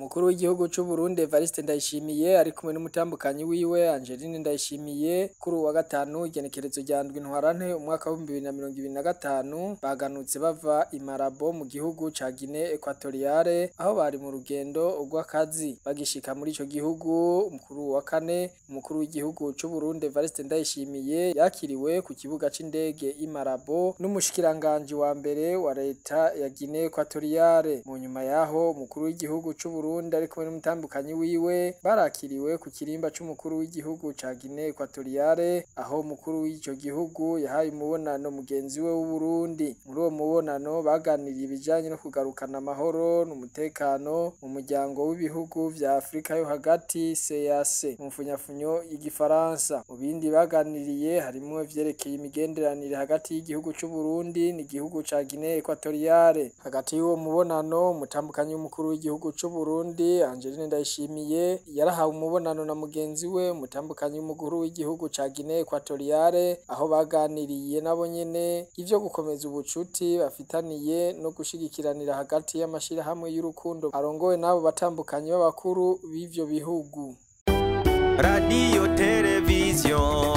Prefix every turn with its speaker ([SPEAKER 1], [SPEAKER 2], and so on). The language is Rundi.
[SPEAKER 1] Umukuru w'igihugu c'u Burundi Evariste Ndayishimiye ari kumwe n'umutambukanyi wiwe Angeline Ndayishimiye kuri uwa gatanu igenekerezo rya ndwi ntwarante umwaka wa 2025 baganutse bava i Malabo mu gihugu ca Guinée Equatoriale aho bari mu rugendo rw'akazi. Bagishika muri ico gihugu umukuru wa kane umukuru w'igihugu c'u Burundi Evariste Ndayishimiye yakiriwe ku kibuga c'indege i Malabo n'umushikiranganje wa mbere wa leta ya Guinée Equatoriale. Mu nyuma yaho umukuru w'igihugu c'u Burundi ari kumwe n'umutambukanyi wiwe barakiriwe ku kirimba c'umukuru w'igihugu ca Guinée Equatoriale aho umukuru w'ico gihugu yahaye umubonano mugenzi we w'u Burundi. Muri uwo mubonano baganiriye ibijanye no kugarukana amahoro n'umutekano mu muryango w'ibihugu vya Afrika yo hagati CEEAC mu mfunyafunyo y'igifaransa. Mu bindi baganiriye harimwo ivyerekeye imigenderanire hagati y'igihugu c'u Burundi n'igihugu ca Guinée Equatoriale. Hagati y'uwo mubonano umutambukanyi w'umukuru w'igihugu c'u Burundi Angeline Ndayishimiye yarahawe umubonano na mugenzi we umutambukanyi w'umukuru w'igihugu ca Guinée Equatoriale aho baganiriye nabo nyene ivyo gukomeza ubucuti bafitaniye no gushigikiranira hagati y'amashirahamwe y'urukundo arongowe n'abo batambukanyi b'abakuru b'ivyo bihugu.
[SPEAKER 2] Radio Television